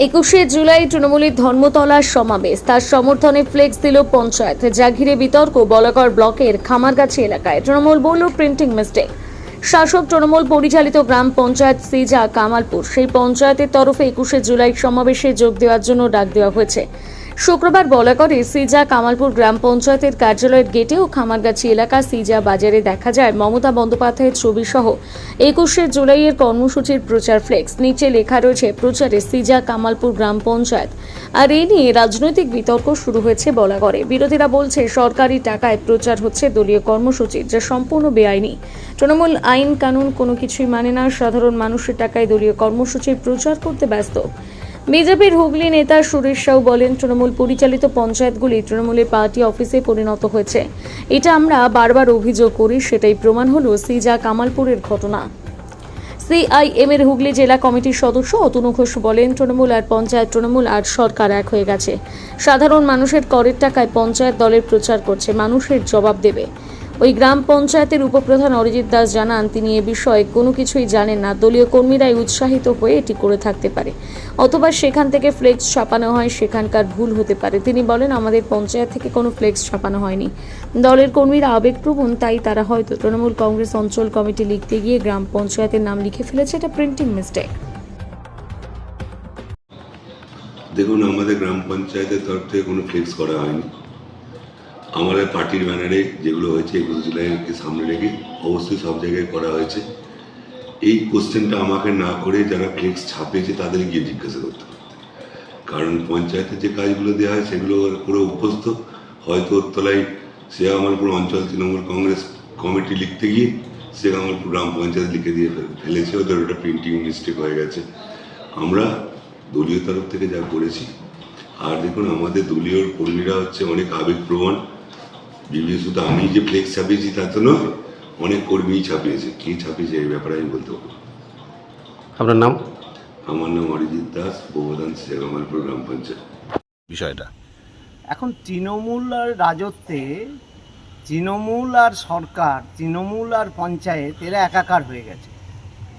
21শে জুলাই তৃণমূলের ধর্মতলার সমাবেশ, তার সমর্থনে ফ্লেক্স দিল পঞ্চায়েত। যা ঘিরে বিতর্ক বলাগড় ব্লকের খামারগাছি এলাকায়। তৃণমূল বলল প্রিন্টিং মিস্টেক। শাসক তৃণমূল পরিচালিত গ্রাম পঞ্চায়েত সিজা কামালপুর, সেই পঞ্চায়েতের তরফে 21শে জুলাই সমাবেশে যোগ দেওয়ার জন্য ডাক দেওয়া হয়েছে। শুক্রবার বলাগড়ে সিজা কামালপুর গ্রাম পঞ্চায়েতের কার্যালয়ের গেটে ও খামারগাছি এলাকা সিজা বাজারে দেখা যায় মমতা বন্দ্যোপাধ্যায়ের ছবি সহ 21শে জুলাইয়ের কর্মসূচির প্রচার ফ্লেক্স। নিচে লেখা রয়েছে প্রচারে সিজা কামালপুর গ্রাম পঞ্চায়েত। আর এ নিয়ে রাজনৈতিক বিতর্ক শুরু হয়েছে বলাগড়ে। বিরোধীরা বলছে সরকারি টাকায় প্রচার হচ্ছে দলীয় কর্মসূচির, যা সম্পূর্ণ বেআইনি। তৃণমূল আইন কানুন কোনো কিছুই মানে না, সাধারণ মানুষের টাকায় দলীয় কর্মসূচির প্রচার করতে ব্যস্ত। বিজেপির হুগলি নেতা সুরেশ সাউ বলেন, তৃণমূল পরিচালিত পঞ্চায়েতগুলি তৃণমূলের পার্টি অফিসে পরিণত হয়েছে। এটা আমরা বারবার অভিযোগ করি, সেটাই প্রমাণ হলো সিজা কামালপুরের ঘটনা। সিআইএম এর হুগলি জেলা কমিটির সদস্য অতনু ঘোষ বলেন, তৃণমূল আর পঞ্চায়েত, তৃণমূল আর সরকার এক হয়ে গেছে। সাধারণ মানুষের করের টাকায় পঞ্চায়েত দলের প্রচার করছে, মানুষের জবাব দেবে। ওই গ্রাম পঞ্চায়েতের উপপ্রধান অরিজিৎ দাস জানান, তিনি এ বিষয়ে কোনো কিছুই জানেন না। দলীয় কর্মীরাই উৎসাহিত হয়ে এটি করে থাকতে পারে, অথবা সেখান থেকে ফ্লেক্স ছাপানো হয়, সেখানকার ভুল হতে পারে। তিনি বলেন, আমাদের পঞ্চায়েত থেকে কোনো ফ্লেক্স ছাপানো হয়নি। দলের কর্মীরা আবেগপ্রবণ, তাই তারা হয়তো তৃণমূল কংগ্রেস অঞ্চল কমিটি লিখতে গিয়ে গ্রাম পঞ্চায়েতের নাম লিখে ফেলেছে। এটা প্রিন্টিং মিস্টেক। দেখুন, আমাদের গ্রাম পঞ্চায়েতের তরফ থেকে কোনো ফ্লেক্স করা হয়নি। আমাদের পার্টির ব্যানারে যেগুলো হয়েছে 21 জুলাইকে সামনে রেখে অবশ্যই সব জায়গায় করা হয়েছে। এই কোশ্চেনটা আমাকে না করে যারা ফ্লেক্স ছাপিয়েছে তাদের গিয়ে জিজ্ঞাসা করতে হবে, কারণ পঞ্চায়েতের যে কাজগুলো দেওয়া হয় সেগুলো পুরো অভ্যস্ত। হয়তো তলায় সে কামালপুর অঞ্চল তৃণমূল কংগ্রেস কমিটি লিখতে গিয়ে সে কামালপুর গ্রাম পঞ্চায়েত লিখে দিয়ে ফেলেছে, ওদের ওটা প্রিন্টিং মিস্টেক হয়ে গেছে। আমরা দলীয় তরফ থেকে যা করেছি। আর দেখুন, আমাদের দলীয় কর্মীরা হচ্ছে অনেক আবেগপ্রবণ। শুধু আমি যে ফ্লেক্স ছাপিয়েছি তা তো নয়, অনেক কর্মী ছাপিয়েছে। কে ছাপিয়েছে এই ব্যাপারে আমি বলতে পারবো। আপনার নাম? আমার নাম অরিজিৎ দাস, উপপ্রধান কামালপুর গ্রাম পঞ্চায়েত। বিষয়টা এখন তৃণমূল আর রাজত্বে, তৃণমূল আর সরকার, তৃণমূল আর পঞ্চায়েত এরা একাকার হয়ে গেছে।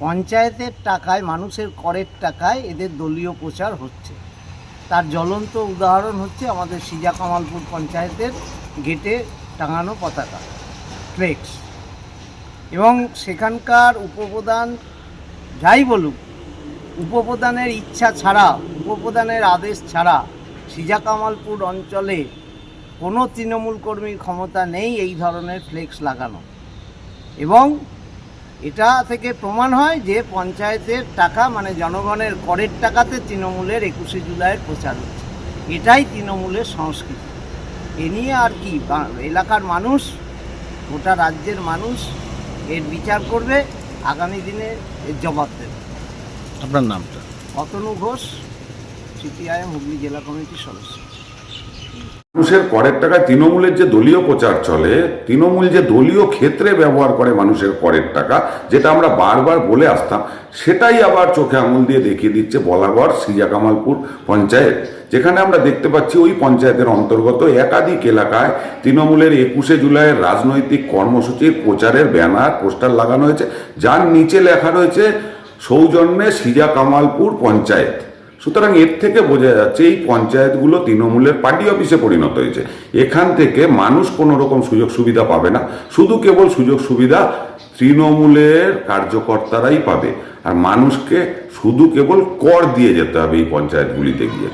পঞ্চায়েতের টাকায়, মানুষের করের টাকায় এদের দলীয় প্রচার হচ্ছে। তার জ্বলন্ত উদাহরণ হচ্ছে আমাদের সিজা কামালপুর পঞ্চায়েতের গেটে টাঙানো পতাকা, ফ্লেক্স। এবং সেখানকার উপপ্রধান যাই বলুক, উপপ্রধানের ইচ্ছা ছাড়া, উপপ্রধানের আদেশ ছাড়া সিজা কামালপুর অঞ্চলে কোনো তৃণমূল কর্মীর ক্ষমতা নেই এই ধরনের ফ্লেক্স লাগানো। এবং এটা থেকে প্রমাণ হয় যে পঞ্চায়েতের টাকা, মানে জনগণের করের টাকাতে তৃণমূলের 21শে জুলাইয়ের প্রচার হচ্ছে। এটাই তৃণমূলের সংস্কৃতি। এ নিয়ে আর কি, এলাকার মানুষ, গোটা রাজ্যের মানুষ এর বিচার করবে, আগামী দিনে এর জবাব দেবে। আপনার নামটা? অতনু ঘোষ, সিপিআইএম হুগলি জেলা কমিটির সদস্য। মানুষের করের টাকায় তৃণমূলের যে দলীয় প্রচার চলে, তৃণমূল যে দলীয় ক্ষেত্রে ব্যবহার করে মানুষের করের টাকা, যেটা আমরা বারবার বলে আসতাম, সেটাই আবার চোখে আঙুল দিয়ে দেখিয়ে দিচ্ছে বলাগড় সিজা কামালপুর পঞ্চায়েত। যেখানে আমরা দেখতে পাচ্ছি ওই পঞ্চায়েতের অন্তর্গত একাধিক এলাকায় তৃণমূলের 21শে জুলাইয়ের রাজনৈতিক কর্মসূচির প্রচারের ব্যানার, পোস্টার লাগানো হয়েছে, যার নিচে লেখা রয়েছে সৌজন্যে সিজা কামালপুর পঞ্চায়েত। সুতরাং এর থেকে বোঝা যাচ্ছে এই পঞ্চায়েতগুলো তৃণমূলের পার্টি অফিসে পরিণত হয়েছে। এখান থেকে মানুষ কোনো রকম সুযোগ সুবিধা পাবে না, শুধু কেবল সুযোগ সুবিধা তৃণমূলের কার্যকর্তারাই পাবে। আর মানুষকে শুধু কেবল কর দিয়ে যেতে হবে এই পঞ্চায়েতগুলিতে গিয়ে।